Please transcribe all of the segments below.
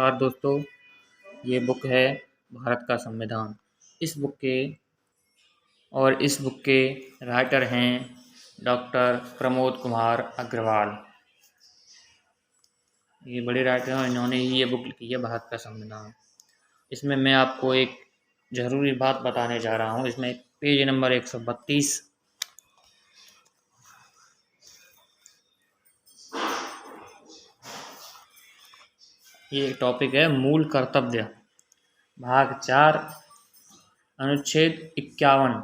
नमस्कार दोस्तों, ये बुक है भारत का संविधान। इस बुक के राइटर हैं डॉक्टर प्रमोद कुमार अग्रवाल। ये बड़े राइटर हैं, इन्होंने ही ये बुक लिखी है भारत का संविधान। इसमें मैं आपको एक ज़रूरी बात बताने जा रहा हूँ। इसमें पेज नंबर 132 ये टॉपिक है मूल कर्तव्य, भाग 4 अनुच्छेद 51।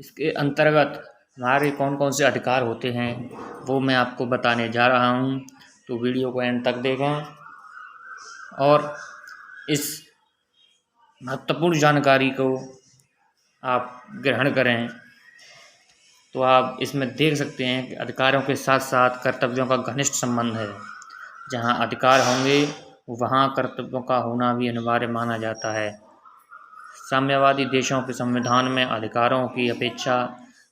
इसके अंतर्गत हमारे कौन कौन से अधिकार होते हैं वो मैं आपको बताने जा रहा हूँ, तो वीडियो को एंड तक देखें और इस महत्वपूर्ण जानकारी को आप ग्रहण करें। तो आप इसमें देख सकते हैं कि अधिकारों के साथ साथ कर्तव्यों का घनिष्ठ संबंध है। जहाँ अधिकार होंगे वहाँ कर्तव्यों का होना भी अनिवार्य माना जाता है। साम्यवादी देशों के संविधान में अधिकारों की अपेक्षा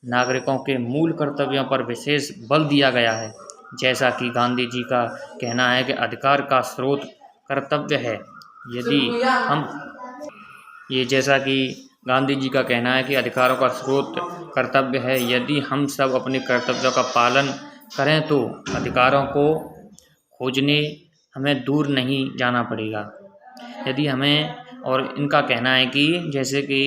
नागरिकों के मूल कर्तव्यों पर विशेष बल दिया गया है। जैसा कि गांधी जी का कहना है कि अधिकार का स्रोत कर्तव्य है। अधिकारों का स्रोत कर्तव्य है। यदि हम सब अपने कर्तव्यों का पालन करें तो अधिकारों को खोजने हमें दूर नहीं जाना पड़ेगा। इनका कहना है कि जैसे कि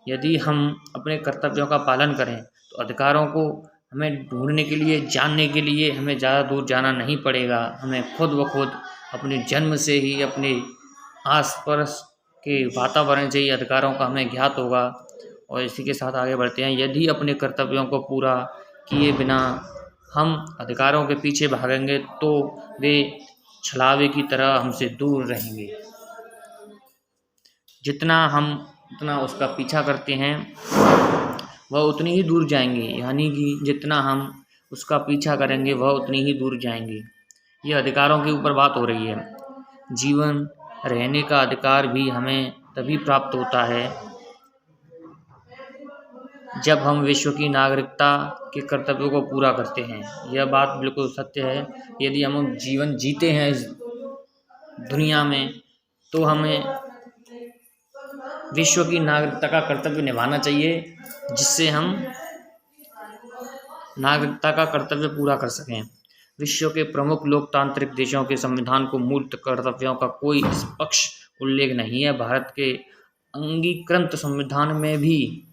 यदि हम अपने कर्तव्यों का पालन करें तो अधिकारों को हमें ढूंढने के लिए, जानने के लिए हमें ज़्यादा दूर जाना नहीं पड़ेगा। हमें खुद ब खुद अपने जन्म से ही, अपने आसपास के वातावरण से ही अधिकारों का हमें ज्ञात होगा। और इसी के साथ आगे बढ़ते हैं। यदि अपने कर्तव्यों को पूरा किए बिना हम अधिकारों के पीछे भागेंगे तो वे छलावे की तरह हमसे दूर रहेंगे। जितना उसका पीछा करते हैं वह उतनी ही दूर जाएंगे, यानी कि जितना हम उसका पीछा करेंगे वह उतनी ही दूर जाएंगे। यह अधिकारों के ऊपर बात हो रही है। जीवन रहने का अधिकार भी हमें तभी प्राप्त होता है जब हम विश्व की नागरिकता के कर्तव्यों को पूरा करते हैं। यह बात बिल्कुल सत्य है। यदि हम जीवन जीते हैं इस दुनिया में तो हमें विश्व की नागरिकता का कर्तव्य निभाना चाहिए, जिससे हम नागरिकता का कर्तव्य पूरा कर सकें। विश्व के प्रमुख लोकतांत्रिक देशों के संविधान को मूल कर्तव्यों का कोई स्पष्ट उल्लेख नहीं है। भारत के अंगीकृत संविधान में भी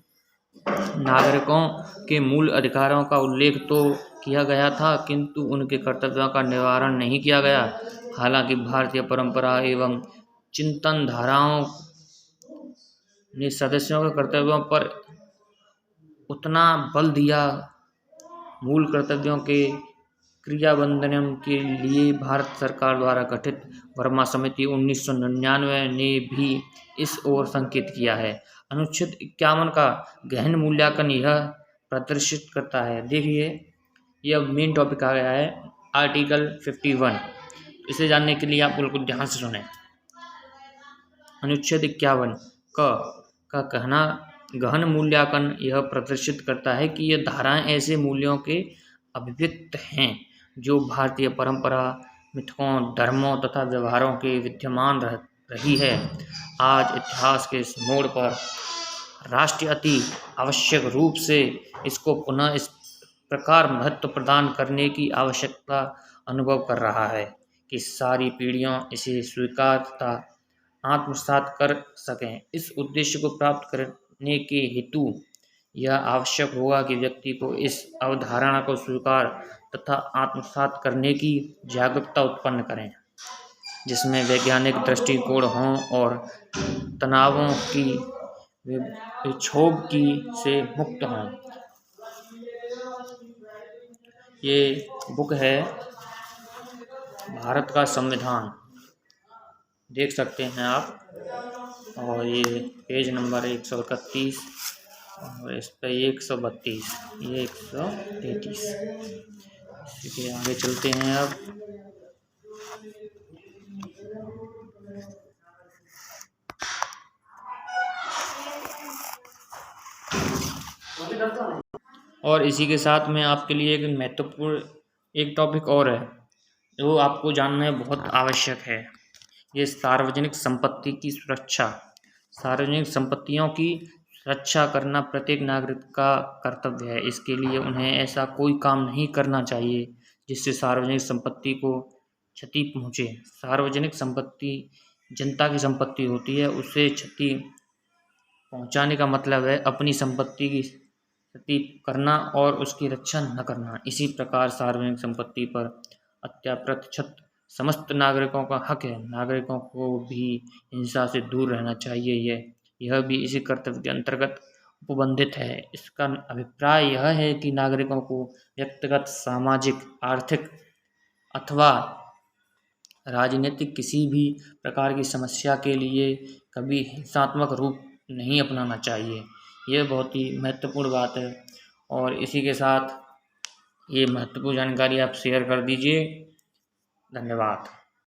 नागरिकों के मूल अधिकारों का उल्लेख तो किया गया था, किंतु उनके कर्तव्यों का निवारण नहीं किया गया। हालांकि भारतीय परंपरा एवं चिंतन धाराओं ने सदस्यों के कर्तव्यों पर उतना बल दिया। मूल कर्तव्यों के क्रियान्वयन के लिए भारत सरकार द्वारा गठित वर्मा समिति 1999 ने भी इस ओर संकेत किया है। अनुच्छेद 51 का गहन मूल्यांकन यह प्रदर्शित करता है। देखिए, यह मेन टॉपिक आ गया है, आर्टिकल 51। इसे जानने के लिए आप बिल्कुल ध्यान से सुने। अनुच्छेद 51 का कहना गहन मूल्यांकन यह प्रदर्शित करता है कि ये धाराएं ऐसे मूल्यों के अभिव्यक्त हैं जो भारतीय परंपरा, मिथकों, धर्मों तथा व्यवहारों के विद्यमान रही है। आज इतिहास के इस मोड़ पर राष्ट्र अति आवश्यक रूप से इसको पुनः इस प्रकार महत्व प्रदान करने की आवश्यकता अनुभव कर रहा है कि सारी पीढ़ियां इसे स्वीकार तथा आत्मसात कर सकें। इस उद्देश्य को प्राप्त करने के हेतु यह आवश्यक होगा कि व्यक्ति को इस अवधारणा को स्वीकार तथा आत्मसात करने की जागरूकता उत्पन्न करें, जिसमें वैज्ञानिक दृष्टिकोण हों और तनावों की क्षोभ से मुक्त हों। ये बुक है भारत का संविधान, देख सकते हैं आप। और ये पेज नंबर 131 और इस पर 132, ये 133। इसी के आगे चलते हैं अब। और इसी के साथ में आपके लिए एक महत्वपूर्ण एक टॉपिक और है जो आपको जानना बहुत आवश्यक है। ये सार्वजनिक संपत्ति की सुरक्षा। सार्वजनिक संपत्तियों की रक्षा करना प्रत्येक नागरिक का कर्तव्य है। इसके लिए उन्हें ऐसा कोई काम नहीं करना चाहिए जिससे सार्वजनिक संपत्ति को क्षति पहुँचे। सार्वजनिक संपत्ति जनता की संपत्ति होती है, उससे क्षति पहुँचाने का मतलब है अपनी संपत्ति की क्षति करना और उसकी रक्षा न करना। इसी प्रकार सार्वजनिक संपत्ति पर अप्रत्यक्ष समस्त नागरिकों का हक है। नागरिकों को भी हिंसा से दूर रहना चाहिए। यह भी इसी कर्तव्य के अंतर्गत उपबंधित है। इसका अभिप्राय यह है कि नागरिकों को व्यक्तिगत, सामाजिक, आर्थिक अथवा राजनीतिक किसी भी प्रकार की समस्या के लिए कभी हिंसात्मक रूप नहीं अपनाना चाहिए। यह बहुत ही महत्वपूर्ण बात है और इसी के साथ ये महत्वपूर्ण जानकारी आप शेयर कर दीजिए। धन्यवाद।